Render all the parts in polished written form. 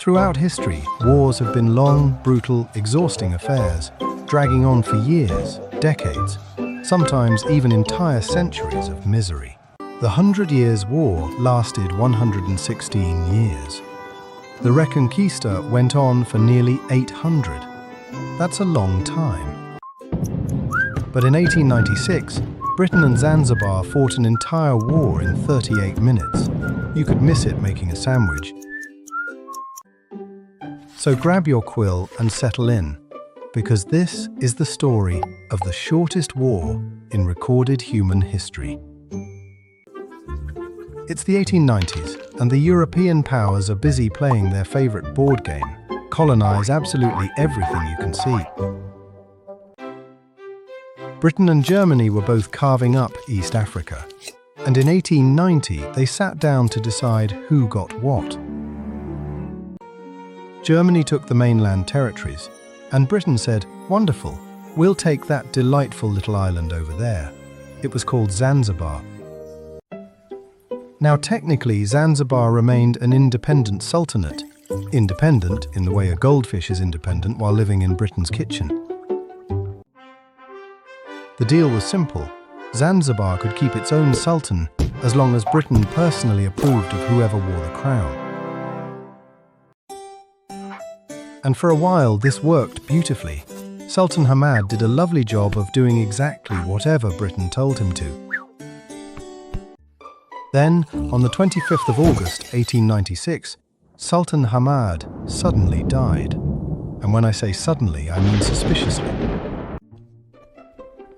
Throughout history, wars have been long, brutal, exhausting affairs, dragging on for years, decades, sometimes even entire centuries of misery. The 100 Years' War lasted 116 years. The Reconquista went on for nearly 800. That's a long time. But in 1896, Britain and Zanzibar fought an entire war in 38 minutes. You could miss it making a sandwich. So grab your quill and settle in, because this is the story of the shortest war in recorded human history. It's the 1890s, and the European powers are busy playing their favorite board game, colonize absolutely everything you can see. Britain and Germany were both carving up East Africa, and in 1890 they sat down to decide who got what. Germany took the mainland territories, and Britain said, "Wonderful, we'll take that delightful little island over there." It was called Zanzibar. Now technically, Zanzibar remained an independent sultanate, independent in the way a goldfish is independent while living in Britain's kitchen. The deal was simple. Zanzibar could keep its own sultan as long as Britain personally approved of whoever wore the crown. And for a while this worked beautifully. Sultan Hamad did a lovely job of doing exactly whatever Britain told him to. Then, on the 25th of August, 1896, Sultan Hamad suddenly died. And when I say suddenly, I mean suspiciously.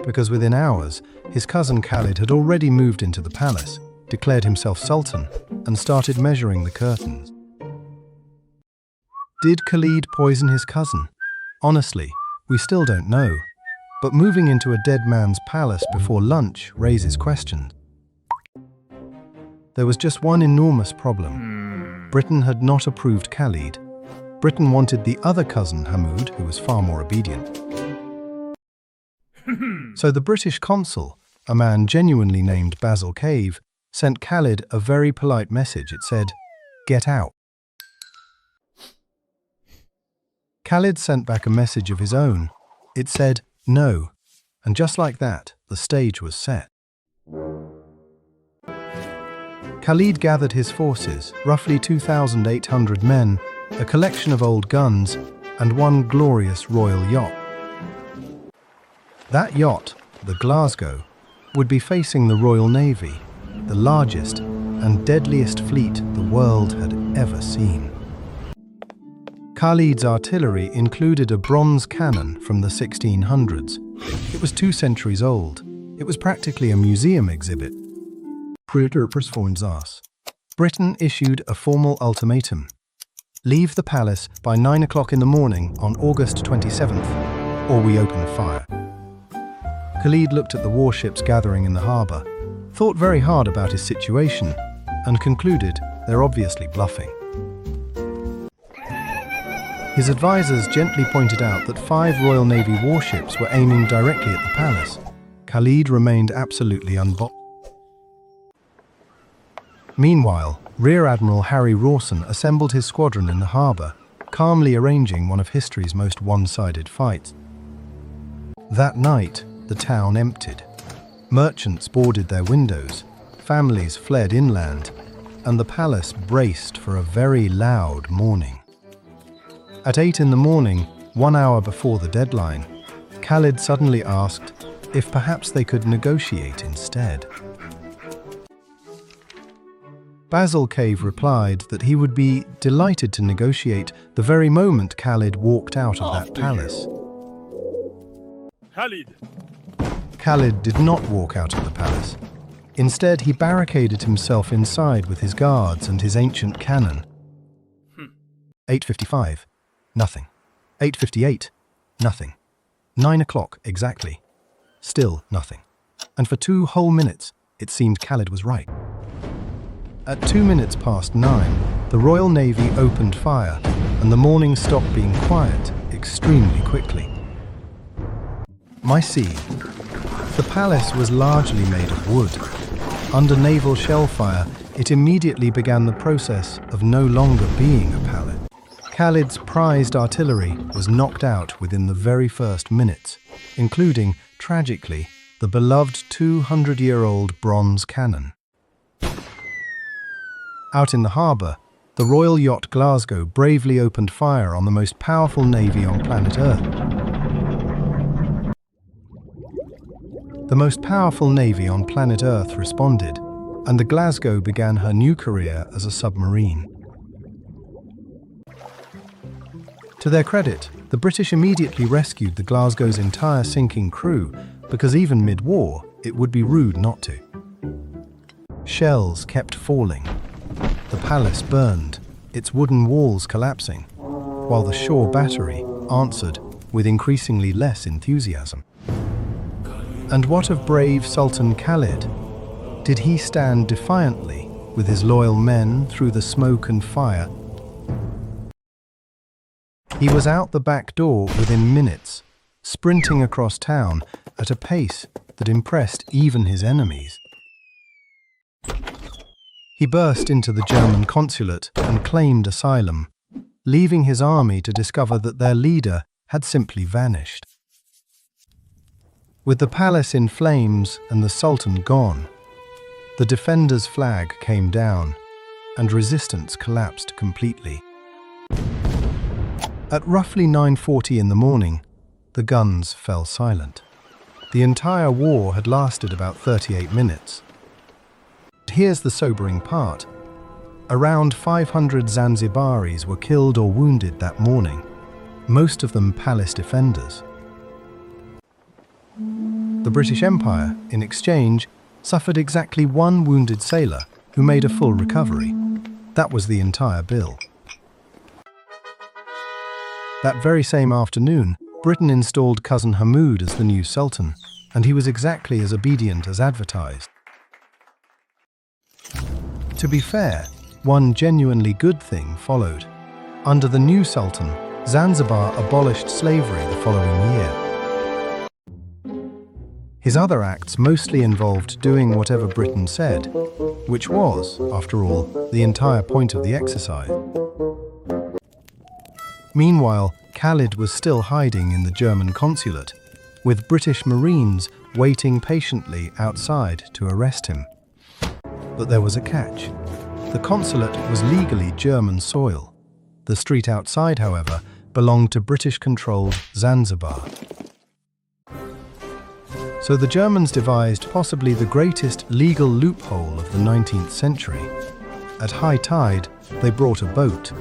Because within hours, his cousin Khalid had already moved into the palace, declared himself sultan, and started measuring the curtains. Did Khalid poison his cousin? Honestly, we still don't know. But moving into a dead man's palace before lunch raises questions. There was just one enormous problem. Britain had not approved Khalid. Britain wanted the other cousin, Hamoud, who was far more obedient. So the British consul, a man genuinely named Basil Cave, sent Khalid a very polite message. It said, "Get out." Khalid sent back a message of his own. It said, "No." And just like that, the stage was set. Khalid gathered his forces, roughly 2,800 men, a collection of old guns, and one glorious royal yacht. That yacht, the Glasgow, would be facing the Royal Navy, the largest and deadliest fleet the world had ever seen. Khalid's artillery included a bronze cannon from the 1600s. It was 2 centuries old. It was practically a museum exhibit. Britain issued a formal ultimatum. Leave the palace by 9 o'clock in the morning on August 27th, or we open fire. Khalid looked at the warships gathering in the harbour, thought very hard about his situation, and concluded they're obviously bluffing. His advisors gently pointed out that 5 Royal Navy warships were aiming directly at the palace. Khalid remained absolutely unbothered. Meanwhile, Rear Admiral Harry Rawson assembled his squadron in the harbour, calmly arranging one of history's most one-sided fights. That night, the town emptied. Merchants boarded their windows, families fled inland, and the palace braced for a very loud morning. At 8 in the morning, 1 hour before the deadline, Khalid suddenly asked if perhaps they could negotiate instead. Basil Cave replied that he would be delighted to negotiate the very moment Khalid walked out of that palace. Khalid did not walk out of the palace. Instead, he barricaded himself inside with his guards and his ancient cannon. 8:55, nothing. 8:58, nothing. 9 o'clock exactly. Still nothing. And for 2 whole minutes, it seemed Khalid was right. At 2 minutes past 9, the Royal Navy opened fire, and the morning stopped being quiet extremely quickly. My scene. The palace was largely made of wood. Under naval shell fire, it immediately began the process of no longer being a palace. Khalid's prized artillery was knocked out within the very first minutes, including, tragically, the beloved 200-year-old bronze cannon. Out in the harbour, the royal yacht Glasgow bravely opened fire on the most powerful navy on planet Earth. The most powerful navy on planet Earth responded, and the Glasgow began her new career as a submarine. To their credit, the British immediately rescued the Glasgow's entire sinking crew, because even mid-war, it would be rude not to. Shells kept falling. The palace burned, its wooden walls collapsing, while the shore battery answered with increasingly less enthusiasm. And what of brave Sultan Khalid? Did he stand defiantly with his loyal men through the smoke and fire? He was out the back door within minutes, sprinting across town at a pace that impressed even his enemies. He burst into the German consulate and claimed asylum, leaving his army to discover that their leader had simply vanished. With the palace in flames and the Sultan gone, the defender's flag came down and resistance collapsed completely. At roughly 9:40 in the morning, the guns fell silent. The entire war had lasted about 38 minutes. Here's the sobering part. Around 500 Zanzibaris were killed or wounded that morning, most of them palace defenders. The British Empire, in exchange, suffered exactly one wounded sailor who made a full recovery. That was the entire bill. That very same afternoon, Britain installed Cousin Hamoud as the new Sultan, and he was exactly as obedient as advertised. To be fair, one genuinely good thing followed. Under the new Sultan, Zanzibar abolished slavery the following year. His other acts mostly involved doing whatever Britain said, which was, after all, the entire point of the exercise. Meanwhile, Khalid was still hiding in the German consulate, with British Marines waiting patiently outside to arrest him. But there was a catch. The consulate was legally German soil. The street outside, however, belonged to British-controlled Zanzibar. So the Germans devised possibly the greatest legal loophole of the 19th century. At high tide, they brought a boat.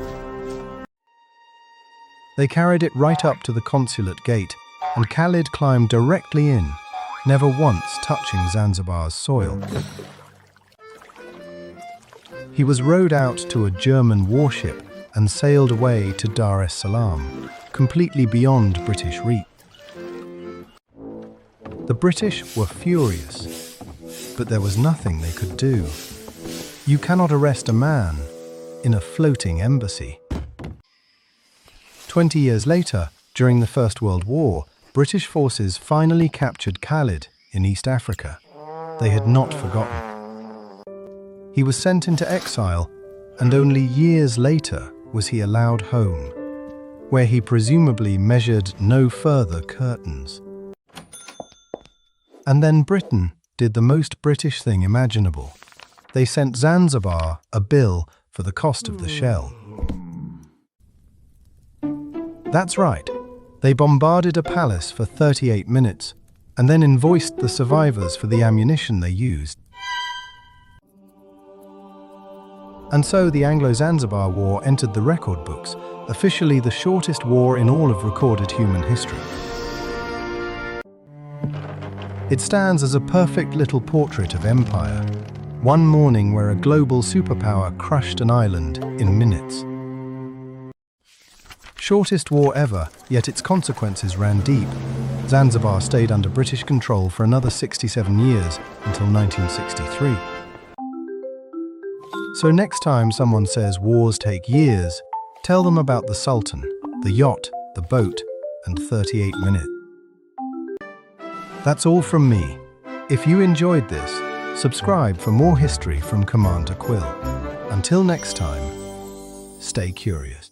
They carried it right up to the consulate gate, and Khalid climbed directly in, never once touching Zanzibar's soil. He was rowed out to a German warship and sailed away to Dar es Salaam, completely beyond British reach. The British were furious, but there was nothing they could do. You cannot arrest a man in a floating embassy. 20 years later, during the First World War, British forces finally captured Khalid in East Africa. They had not forgotten. He was sent into exile, and only years later was he allowed home, where he presumably measured no further curtains. And then Britain did the most British thing imaginable. They sent Zanzibar a bill for the cost of the shell. That's right, they bombarded a palace for 38 minutes and then invoiced the survivors for the ammunition they used. And so the Anglo-Zanzibar War entered the record books, officially the shortest war in all of recorded human history. It stands as a perfect little portrait of empire, one morning where a global superpower crushed an island in minutes. Shortest war ever, yet its consequences ran deep. Zanzibar stayed under British control for another 67 years, until 1963. So next time someone says wars take years, tell them about the Sultan, the yacht, the boat, and 38 minutes. That's all from me. If you enjoyed this, subscribe for more history from Commander Quill. Until next time, stay curious.